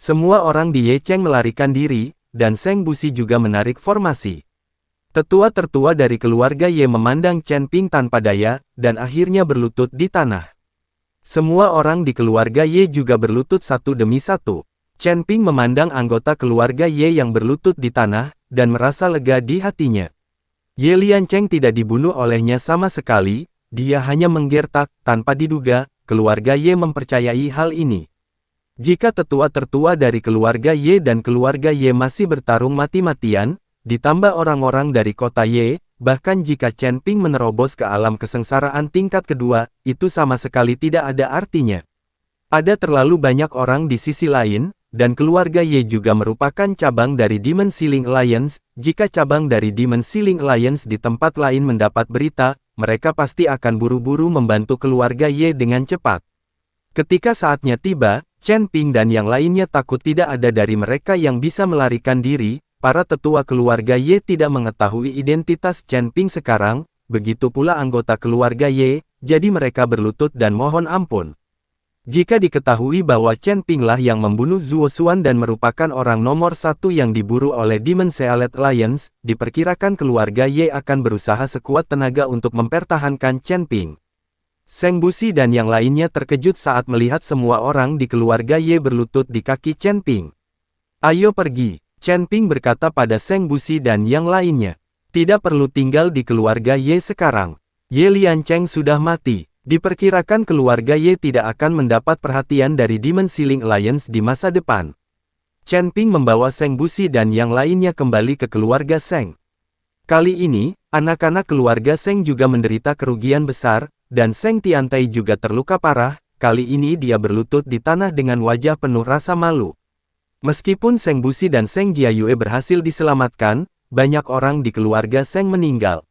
Semua orang di Ye Cheng melarikan diri, dan Seng Busi juga menarik formasi. Tetua-tertua dari keluarga Ye memandang Chen Ping tanpa daya, dan akhirnya berlutut di tanah. Semua orang di keluarga Ye juga berlutut satu demi satu. Chen Ping memandang anggota keluarga Ye yang berlutut di tanah, dan merasa lega di hatinya. Ye Liancheng tidak dibunuh olehnya sama sekali, dia hanya menggertak, tanpa diduga, keluarga Ye mempercayai hal ini. Jika tetua-tertua dari keluarga Ye dan keluarga Ye masih bertarung mati-matian, ditambah orang-orang dari kota Ye, bahkan jika Chen Ping menerobos ke alam kesengsaraan tingkat kedua, itu sama sekali tidak ada artinya. Ada terlalu banyak orang di sisi lain, dan keluarga Ye juga merupakan cabang dari Demon Ceiling Alliance. Jika cabang dari Demon Ceiling Alliance di tempat lain mendapat berita, mereka pasti akan buru-buru membantu keluarga Ye dengan cepat. Ketika saatnya tiba, Chen Ping dan yang lainnya takut tidak ada dari mereka yang bisa melarikan diri. Para tetua keluarga Ye tidak mengetahui identitas Chen Ping sekarang, begitu pula anggota keluarga Ye, jadi mereka berlutut dan mohon ampun. Jika diketahui bahwa Chen Ping lah yang membunuh Zuo Xuan dan merupakan orang nomor satu yang diburu oleh Demon Sealet Alliance, diperkirakan keluarga Ye akan berusaha sekuat tenaga untuk mempertahankan Chen Ping. Seng Busi dan yang lainnya terkejut saat melihat semua orang di keluarga Ye berlutut di kaki Chen Ping. "Ayo pergi," Chen Ping berkata pada Seng Busi dan yang lainnya. "Tidak perlu tinggal di keluarga Ye sekarang. Ye Liancheng sudah mati. Diperkirakan keluarga Ye tidak akan mendapat perhatian dari Demon Ceiling Alliance di masa depan." Chen Ping membawa Seng Busi dan yang lainnya kembali ke keluarga Seng. Kali ini, anak-anak keluarga Seng juga menderita kerugian besar, dan Seng Tiantai juga terluka parah. Kali ini dia berlutut di tanah dengan wajah penuh rasa malu. Meskipun Seng Busi dan Seng Jiayue berhasil diselamatkan, banyak orang di keluarga Seng meninggal.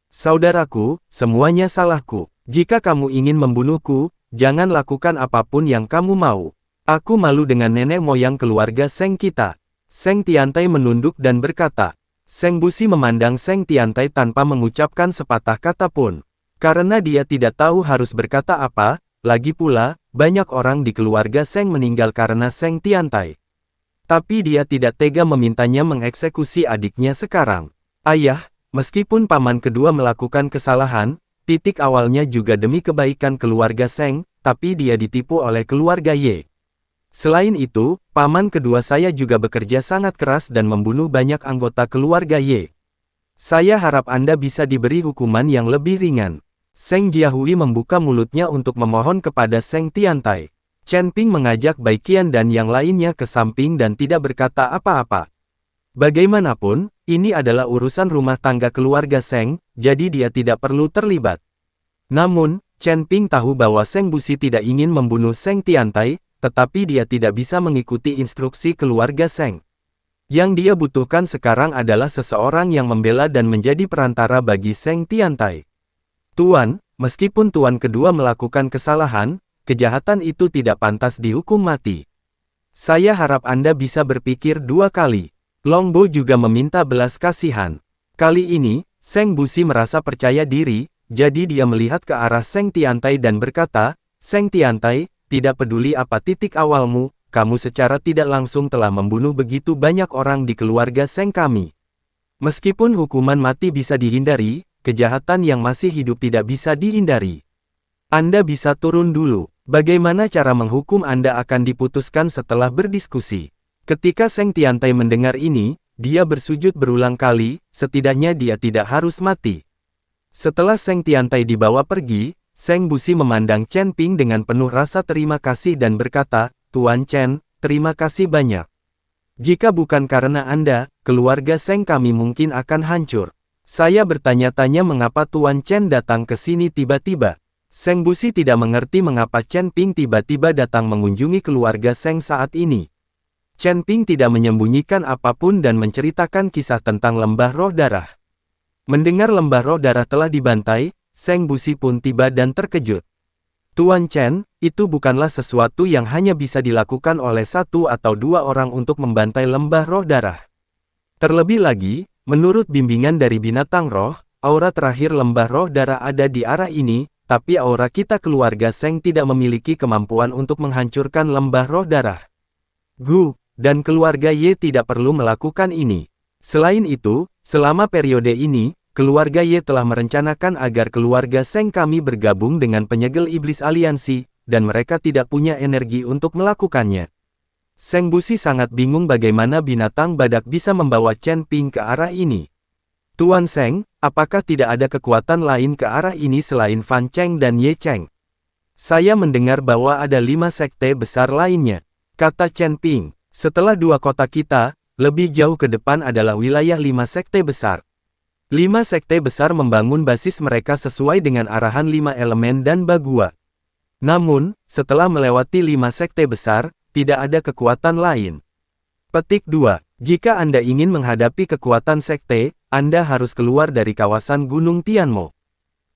"Saudaraku, semuanya salahku. Jika kamu ingin membunuhku, jangan lakukan apapun yang kamu mau. Aku malu dengan nenek moyang keluarga Seng kita." Seng Tiantai menunduk dan berkata. Seng Busi memandang Seng Tiantai tanpa mengucapkan sepatah kata pun. Karena dia tidak tahu harus berkata apa, lagi pula, banyak orang di keluarga Seng meninggal karena Seng Tiantai. Tapi dia tidak tega memintanya mengeksekusi adiknya sekarang. "Ayah, meskipun paman kedua melakukan kesalahan, titik awalnya juga demi kebaikan keluarga Seng, tapi dia ditipu oleh keluarga Ye. Selain itu, paman kedua saya juga bekerja sangat keras dan membunuh banyak anggota keluarga Ye. Saya harap Anda bisa diberi hukuman yang lebih ringan." Seng Jiahui membuka mulutnya untuk memohon kepada Seng Tiantai. Chen Ping mengajak Baiqian dan yang lainnya ke samping dan tidak berkata apa-apa. Bagaimanapun, ini adalah urusan rumah tangga keluarga Seng, jadi dia tidak perlu terlibat. Namun, Chen Ping tahu bahwa Seng Busi tidak ingin membunuh Seng Tiantai, tetapi dia tidak bisa mengikuti instruksi keluarga Seng. Yang dia butuhkan sekarang adalah seseorang yang membela dan menjadi perantara bagi Seng Tiantai. "Tuan, meskipun tuan kedua melakukan kesalahan, kejahatan itu tidak pantas dihukum mati. Saya harap Anda bisa berpikir dua kali." Long Bo juga meminta belas kasihan. Kali ini, Seng Busi merasa percaya diri, jadi dia melihat ke arah Seng Tiantai dan berkata, "Seng Tiantai, tidak peduli apa titik awalmu, kamu secara tidak langsung telah membunuh begitu banyak orang di keluarga Seng kami. Meskipun hukuman mati bisa dihindari, kejahatan yang masih hidup tidak bisa dihindari. Anda bisa turun dulu. Bagaimana cara menghukum Anda akan diputuskan setelah berdiskusi." Ketika Seng Tiantai mendengar ini, dia bersujud berulang kali, setidaknya dia tidak harus mati. Setelah Seng Tiantai dibawa pergi, Seng Busi memandang Chen Ping dengan penuh rasa terima kasih dan berkata, "Tuan Chen, terima kasih banyak. Jika bukan karena Anda, keluarga Seng kami mungkin akan hancur. Saya bertanya-tanya mengapa Tuan Chen datang ke sini tiba-tiba." Seng Busi tidak mengerti mengapa Chen Ping tiba-tiba datang mengunjungi keluarga Seng saat ini. Chen Ping tidak menyembunyikan apapun dan menceritakan kisah tentang lembah roh darah. Mendengar lembah roh darah telah dibantai, Seng Busi pun tiba dan terkejut. "Tuan Chen, itu bukanlah sesuatu yang hanya bisa dilakukan oleh satu atau dua orang untuk membantai lembah roh darah. Terlebih lagi, menurut bimbingan dari binatang roh, aura terakhir lembah roh darah ada di arah ini, tapi aura kita keluarga Seng tidak memiliki kemampuan untuk menghancurkan lembah roh darah. Gu, dan keluarga Ye tidak perlu melakukan ini. Selain itu, selama periode ini, keluarga Ye telah merencanakan agar keluarga Seng kami bergabung dengan penyegel iblis aliansi, dan mereka tidak punya energi untuk melakukannya. Seng Busi sangat bingung bagaimana binatang badak bisa membawa Chen Ping ke arah ini. Tuan Seng, apakah tidak ada kekuatan lain ke arah ini selain Fan Cheng dan Ye Cheng? Saya mendengar bahwa ada 5 sekte besar lainnya, kata Chen Ping. Setelah 2 kota kita, lebih jauh ke depan adalah wilayah 5 sekte besar. 5 sekte besar membangun basis mereka sesuai dengan arahan 5 elemen dan Bagua. Namun, setelah melewati 5 sekte besar, tidak ada kekuatan lain. Petik 2. Jika Anda ingin menghadapi kekuatan sekte, Anda harus keluar dari kawasan Gunung Tianmo.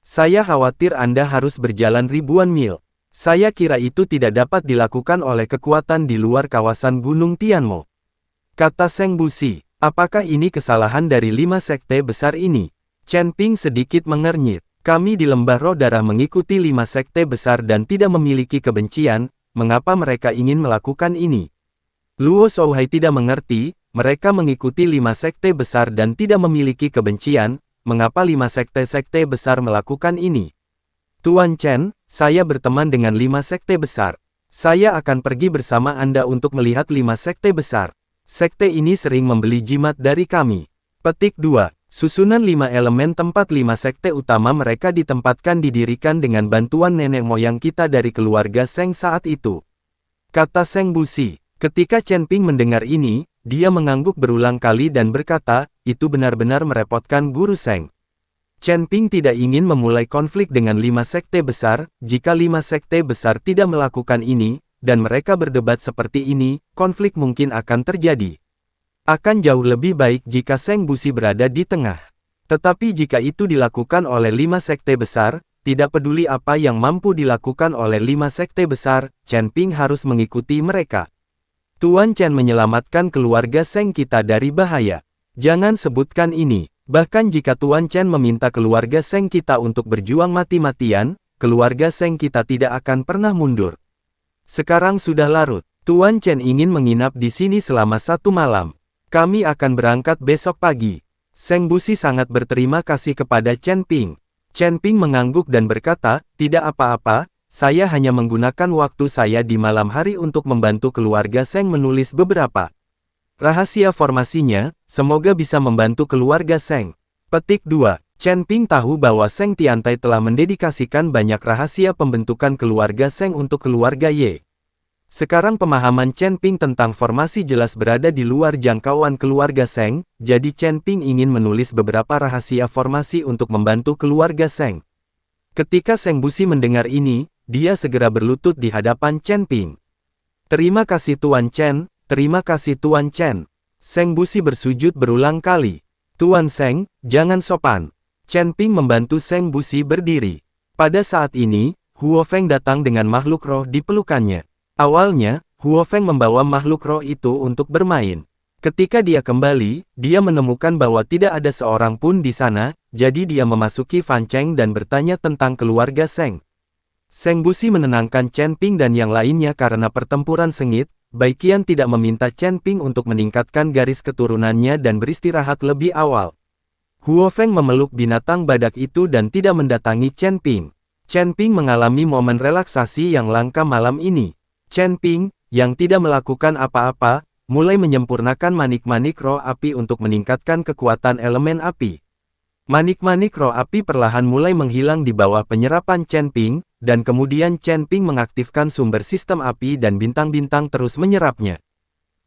Saya khawatir Anda harus berjalan ribuan mil. Saya kira itu tidak dapat dilakukan oleh kekuatan di luar kawasan Gunung Tianmo. Kata Seng Busi, apakah ini kesalahan dari 5 sekte besar ini? Chen Ping sedikit mengernyit. Kami di Lembah Roh Darah mengikuti 5 sekte besar dan tidak memiliki kebencian. Mengapa mereka ingin melakukan ini? Luo Shouhai tidak mengerti, mereka mengikuti 5 sekte besar dan tidak memiliki kebencian, mengapa 5 sekte-sekte besar melakukan ini? Tuan Chen, saya berteman dengan 5 sekte besar. Saya akan pergi bersama Anda untuk melihat 5 sekte besar. Sekte ini sering membeli jimat dari kami. Petik 2. Susunan 5 elemen tempat 5 sekte utama mereka ditempatkan didirikan dengan bantuan nenek moyang kita dari keluarga Seng saat itu. Kata Seng Busi. Ketika Chen Ping mendengar ini, dia mengangguk berulang kali dan berkata, itu benar-benar merepotkan Guru Seng. Chen Ping tidak ingin memulai konflik dengan 5 sekte besar, jika 5 sekte besar tidak melakukan ini, dan mereka berdebat seperti ini, konflik mungkin akan terjadi. Akan jauh lebih baik jika Seng Busi berada di tengah. Tetapi jika itu dilakukan oleh 5 sekte besar, tidak peduli apa yang mampu dilakukan oleh 5 sekte besar, Chen Ping harus mengikuti mereka. Tuan Chen menyelamatkan keluarga Seng kita dari bahaya. Jangan sebutkan ini. Bahkan jika Tuan Chen meminta keluarga Seng kita untuk berjuang mati-matian, keluarga Seng kita tidak akan pernah mundur. Sekarang sudah larut. Tuan Chen ingin menginap di sini selama 1 malam. Kami akan berangkat besok pagi. Seng Busi sangat berterima kasih kepada Chen Ping. Chen Ping mengangguk dan berkata, tidak apa-apa, saya hanya menggunakan waktu saya di malam hari untuk membantu keluarga Seng menulis beberapa rahasia formasinya, semoga bisa membantu keluarga Seng. Petik 2. Chen Ping tahu bahwa Seng Tiantai telah mendedikasikan banyak rahasia pembentukan keluarga Seng untuk keluarga Ye. Sekarang pemahaman Chen Ping tentang formasi jelas berada di luar jangkauan keluarga Seng, jadi Chen Ping ingin menulis beberapa rahasia formasi untuk membantu keluarga Seng. Ketika Seng Busi mendengar ini, dia segera berlutut di hadapan Chen Ping. Terima kasih Tuan Chen, terima kasih Tuan Chen. Seng Busi bersujud berulang kali. Tuan Seng, jangan sopan. Chen Ping membantu Seng Busi berdiri. Pada saat ini, Huo Feng datang dengan makhluk roh di pelukannya. Awalnya, Huo Feng membawa makhluk roh itu untuk bermain. Ketika dia kembali, dia menemukan bahwa tidak ada seorang pun di sana, jadi dia memasuki Fan Cheng dan bertanya tentang keluarga Seng. Seng Busi menenangkan Chen Ping dan yang lainnya karena pertempuran sengit, Baiqian tidak meminta Chen Ping untuk meningkatkan garis keturunannya dan beristirahat lebih awal. Huo Feng memeluk binatang badak itu dan tidak mendatangi Chen Ping. Chen Ping mengalami momen relaksasi yang langka malam ini. Chen Ping, yang tidak melakukan apa-apa, mulai menyempurnakan manik-manik roh api untuk meningkatkan kekuatan elemen api. Manik-manik roh api perlahan mulai menghilang di bawah penyerapan Chen Ping, dan kemudian Chen Ping mengaktifkan sumber sistem api dan bintang-bintang terus menyerapnya.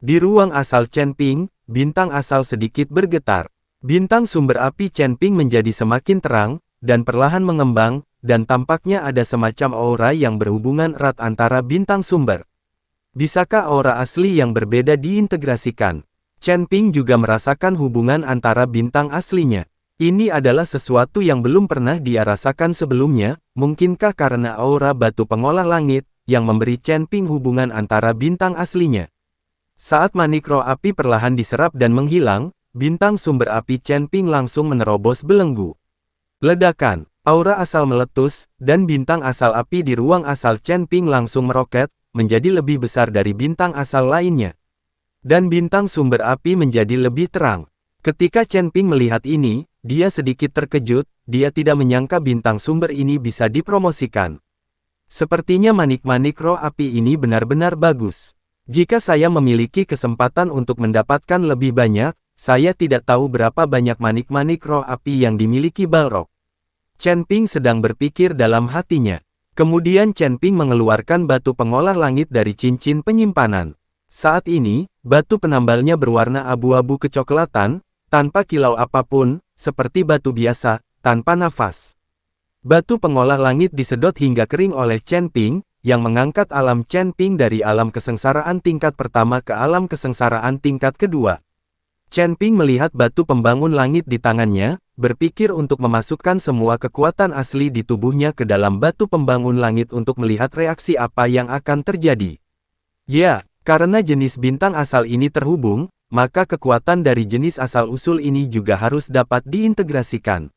Di ruang asal Chen Ping, bintang asal sedikit bergetar. Bintang sumber api Chen Ping menjadi semakin terang, dan perlahan mengembang, dan tampaknya ada semacam aura yang berhubungan erat antara bintang sumber. Bisakah aura asli yang berbeda diintegrasikan? Chen Ping juga merasakan hubungan antara bintang aslinya. Ini adalah sesuatu yang belum pernah dia rasakan sebelumnya, mungkinkah karena aura batu pengolah langit, yang memberi Chen Ping hubungan antara bintang aslinya. Saat manik roh api perlahan diserap dan menghilang, bintang sumber api Chen Ping langsung menerobos belenggu. Ledakan. Aura asal meletus, dan bintang asal api di ruang asal Chen Ping langsung meroket, menjadi lebih besar dari bintang asal lainnya. Dan bintang sumber api menjadi lebih terang. Ketika Chen Ping melihat ini, dia sedikit terkejut, dia tidak menyangka bintang sumber ini bisa dipromosikan. Sepertinya manik-manik roh api ini benar-benar bagus. Jika saya memiliki kesempatan untuk mendapatkan lebih banyak, saya tidak tahu berapa banyak manik-manik roh api yang dimiliki Balrog. Chen Ping sedang berpikir dalam hatinya. Kemudian Chen Ping mengeluarkan batu pengolah langit dari cincin penyimpanan. Saat ini, batu penambalnya berwarna abu-abu kecoklatan, tanpa kilau apapun, seperti batu biasa, tanpa nafas. Batu pengolah langit disedot hingga kering oleh Chen Ping, yang mengangkat alam Chen Ping dari alam kesengsaraan tingkat pertama ke alam kesengsaraan tingkat kedua. Chen Ping melihat batu pembangun langit di tangannya, berpikir untuk memasukkan semua kekuatan asli di tubuhnya ke dalam batu pembangun langit untuk melihat reaksi apa yang akan terjadi. Ya, karena jenis bintang asal ini terhubung, maka kekuatan dari jenis asal-usul ini juga harus dapat diintegrasikan.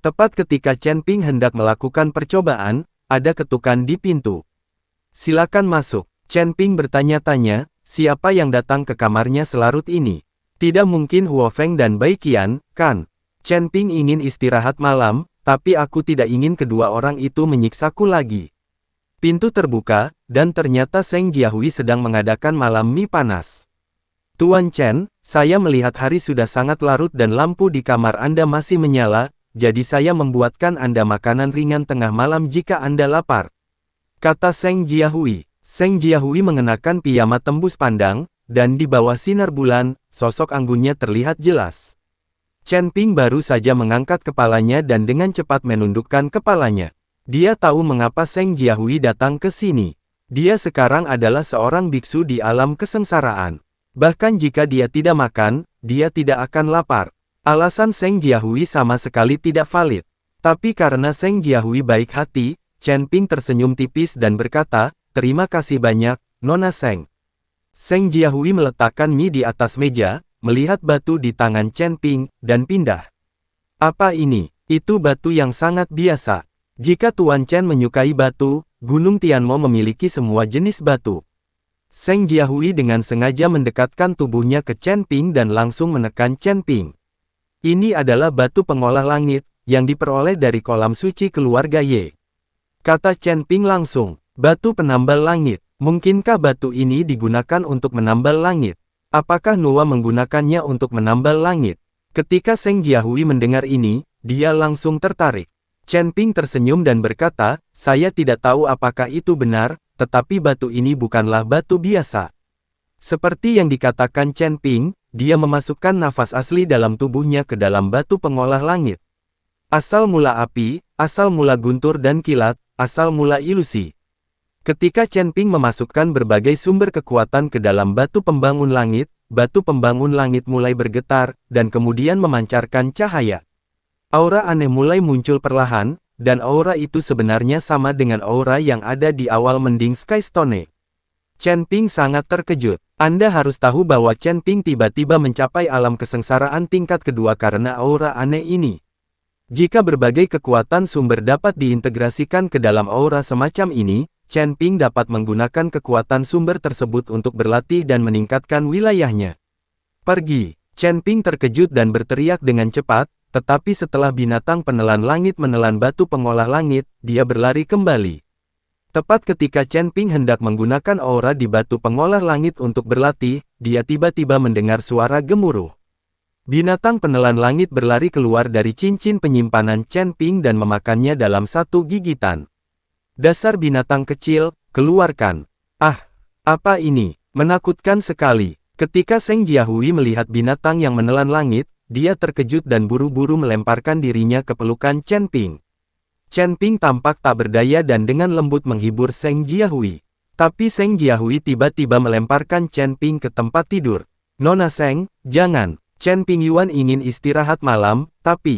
Tepat ketika Chen Ping hendak melakukan percobaan, ada ketukan di pintu. Silakan masuk. Chen Ping bertanya-tanya, siapa yang datang ke kamarnya selarut ini? Tidak mungkin Huo Feng dan Bai Qian, kan? Chen Ping ingin istirahat malam, tapi aku tidak ingin kedua orang itu menyiksaku lagi. Pintu terbuka, dan ternyata Seng Jiahui sedang mengadakan malam mie panas. Tuan Chen, saya melihat hari sudah sangat larut dan lampu di kamar Anda masih menyala, jadi saya membuatkan Anda makanan ringan tengah malam jika Anda lapar. Kata Seng Jiahui. Seng Jiahui mengenakan piyama tembus pandang, dan di bawah sinar bulan, sosok anggunnya terlihat jelas. Chen Ping baru saja mengangkat kepalanya dan dengan cepat menundukkan kepalanya. Dia tahu mengapa Seng Jiahui datang ke sini. Dia sekarang adalah seorang biksu di alam kesengsaraan. Bahkan jika dia tidak makan, dia tidak akan lapar. Alasan Seng Jiahui sama sekali tidak valid. Tapi karena Seng Jiahui baik hati, Chen Ping tersenyum tipis dan berkata, terima kasih banyak, Nona Seng. Seng Jiahui meletakkan mie di atas meja, melihat batu di tangan Chen Ping, dan pindah. Apa ini? Itu batu yang sangat biasa. Jika Tuan Chen menyukai batu, Gunung Tianmo memiliki semua jenis batu. Seng Jiahui dengan sengaja mendekatkan tubuhnya ke Chen Ping dan langsung menekan Chen Ping. Ini adalah batu pengolah langit, yang diperoleh dari kolam suci keluarga Ye. Kata Chen Ping langsung, batu penambal langit. Mungkinkah batu ini digunakan untuk menambal langit? Apakah Noah menggunakannya untuk menambal langit? Ketika Seng Jiahui mendengar ini, dia langsung tertarik. Chen Ping tersenyum dan berkata, saya tidak tahu apakah itu benar, tetapi batu ini bukanlah batu biasa. Seperti yang dikatakan Chen Ping, dia memasukkan nafas asli dalam tubuhnya ke dalam batu pengolah langit. Asal mula api, asal mula guntur dan kilat, asal mula ilusi. Ketika Chen Ping memasukkan berbagai sumber kekuatan ke dalam batu pembangun langit mulai bergetar, dan kemudian memancarkan cahaya. Aura aneh mulai muncul perlahan, dan aura itu sebenarnya sama dengan aura yang ada di awal mending Skystone. Chen Ping sangat terkejut. Anda harus tahu bahwa Chen Ping tiba-tiba mencapai alam kesengsaraan tingkat kedua karena aura aneh ini. Jika berbagai kekuatan sumber dapat diintegrasikan ke dalam aura semacam ini, Chen Ping dapat menggunakan kekuatan sumber tersebut untuk berlatih dan meningkatkan wilayahnya. Pergi! Chen Ping terkejut dan berteriak dengan cepat, tetapi setelah binatang penelan langit menelan batu pengolah langit, dia berlari kembali. Tepat ketika Chen Ping hendak menggunakan aura di batu pengolah langit untuk berlatih, dia tiba-tiba mendengar suara gemuruh. Binatang penelan langit berlari keluar dari cincin penyimpanan Chen Ping dan memakannya dalam satu gigitan. Dasar binatang kecil, keluarkan. Ah, apa ini? Menakutkan sekali. Ketika Seng Jiahui melihat binatang yang menelan langit, dia terkejut dan buru-buru melemparkan dirinya ke pelukan Chen Ping. Chen Ping tampak tak berdaya dan dengan lembut menghibur Seng Jiahui. Tapi Seng Jiahui tiba-tiba melemparkan Chen Ping ke tempat tidur. Nona Seng, jangan. Chen Ping Yuan ingin istirahat malam, tapi